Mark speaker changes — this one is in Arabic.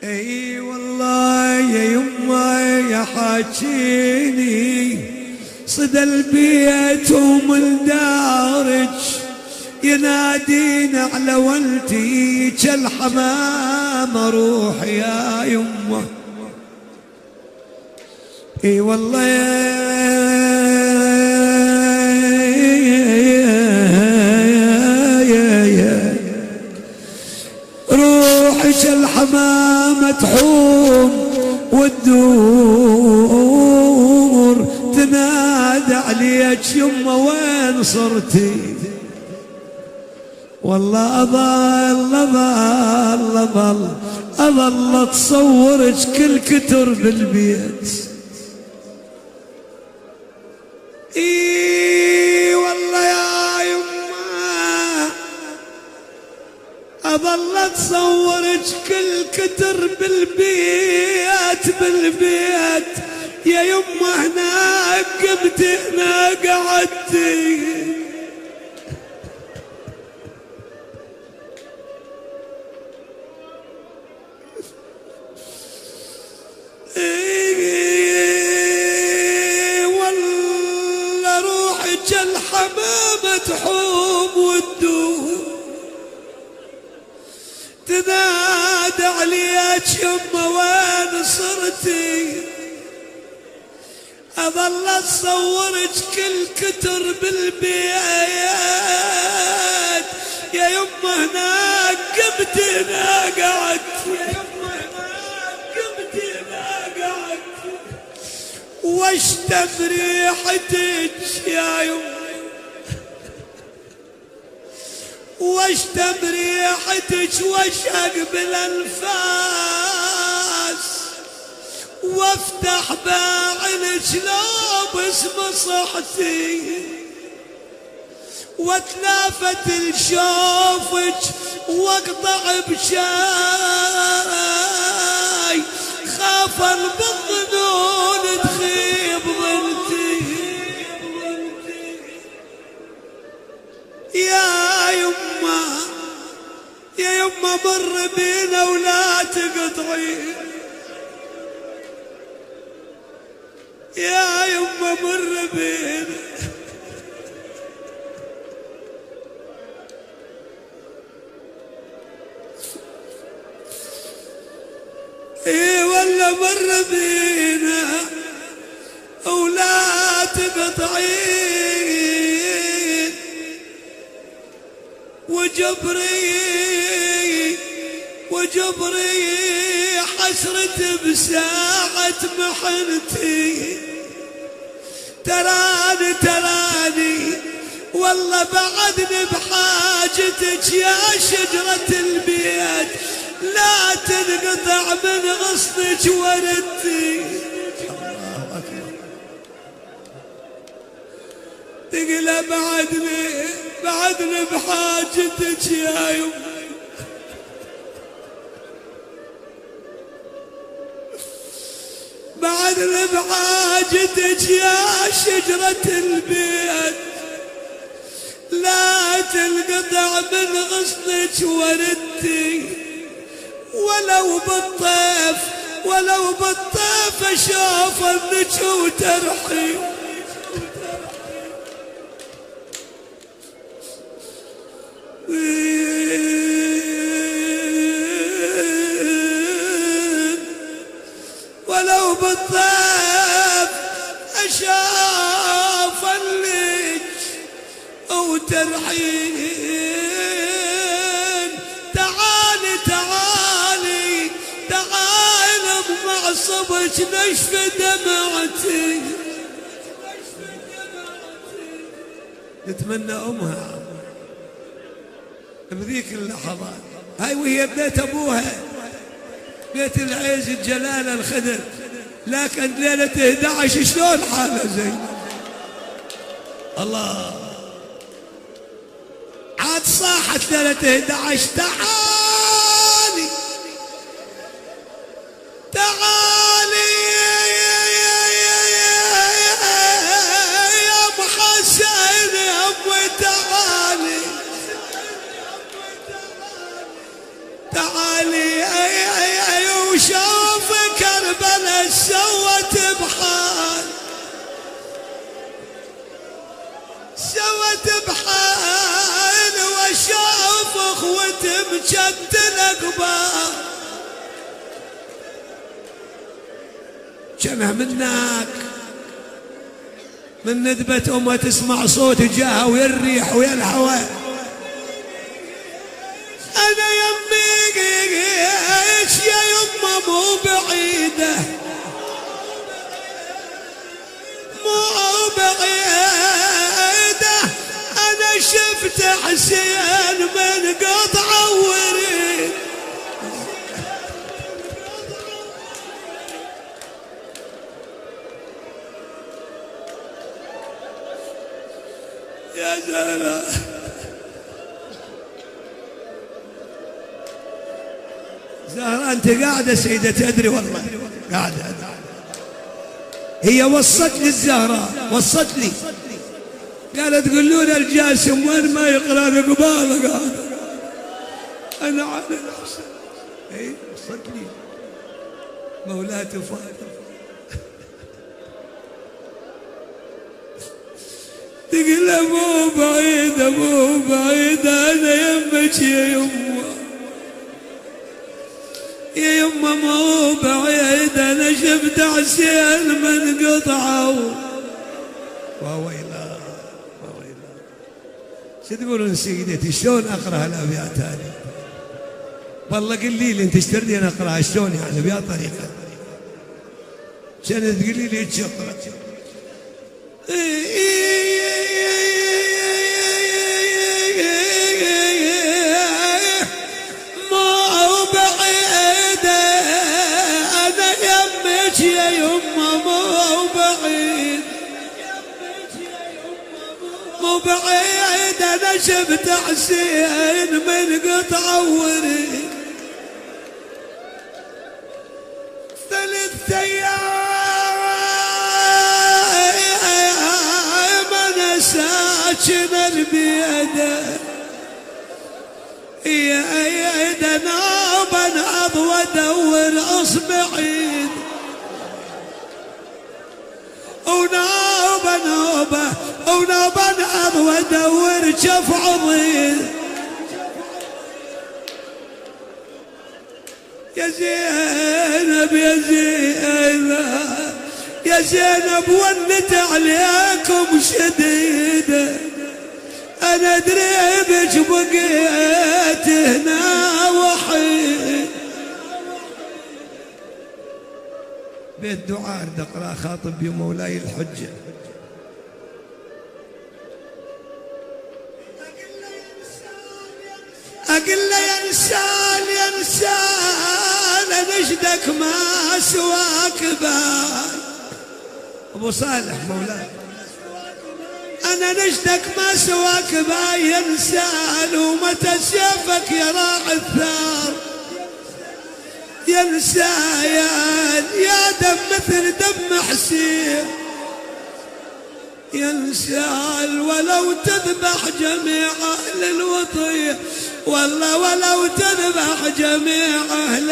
Speaker 1: اي والله يا يما يا حاجيني صدى البيت ومن دارج ينادين على ولدي الحمام اروح يا يما. اي والله يا روحك الحمام تحوم والدور تنادى عليك يما وين صرتي. والله أظل أتصورك كل كتر بالبيت. إي والله يا يما أظل أتصورك كل كتر بالبيت يا يما هناك قمت هنا قعدتي. والله روحك الحمامة تحوم وتدور تنادى عليك يما وين صرتي. أظل أتصورك كل كتر بالبيت يا يما هناك قمت هنا قعدت. واشتم ريحتك يا يما واشتم ريحتك واشهق بالانفاس وافتح باعنك لابس مصحتي واتلافت لشوفك واقطع بشاي خافا بالظنون تخيب ظنتي. يا يما مر بينا ولا تقطعي. يا يما مر بينا اي والله مر بينا ولا تقطعين وجبري حسرت بساعة محنتي. تراني والله بعدني بحاجتك يا شجرة البيت لا تنقطع من غصنك وردتي. تقلى بعدني بحاجتك يا يما. بعدني بحاجتك يا شجرة البيت لا تنقطع من غصنك وردتي. ولو بالطيف اشوف انك وترحي. ولو بالطيف اشوف انك وترحين. تعالي بمعصبك نشف دمعتي. نتمنى امها بذيك اللحظات هاي وهي ببيت ابوها بيت العز الجلالة الخدر. لكن ليلة 11 شلون حالة زين الله عاد صاحت ليلة 11 تعالي يا ابو حسين يا ابو تعالي واخوة مشد الاقبار جمع منك من ندبة أمه تسمع صوت جاها ويا الريح ويا الهواء. أنا يمي يا يمه مو بعيدة مو بعيدة أنا شفت حسين من قطعة وريد يا زهرة زهرة أنت قاعدة سيدة تدري والله قاعدة هي وصت لي الزهراء وصت لي قالت قولوا لي الجاسم وين ما يقرأ قباله قال أنا على الحسن اي وصت لي مولاة فاطمة تقول مو بعيدة مو بعيدة أنا يمك يا يمه يا يمه مو بعيدة أنا شفت حسين من قطعة وويلا وويلا. شو تقولون سيدتي شلون أقرأ الأبيات هذه؟ والله قولي لي أنت ايش تردين أقرأها شلون يعني بيا طريقة عشان تقولي لي ايش أقرأ. مو بعيدة أنا يمك يا يمه مو بعيد مو بعيد أنا شفت حسين من قطعة وريد 3 أيام أنا ساكن البيدة يا عيد نوب انهض وادور اصبعي ونوب انهض وادور جف عضيد يا زينب يا زينب يا زينب ولت عليكم شديدة أنا أدري بك بقيت هنا وحيد. بيت دعاء نقرأ خاطب بمولاي الحجة. أقل يا إنسان يا إنسان نجدك ما سواك بال أبو صالح مولاي أنا نجدك ما سواك باي إنسان ومتى سيفك يا راعي الثار يا إنسان يا دم مثل دم حسين يا إنسان ولو تذبح جميع أهل الوطية والله ولو تذبح جميع أهل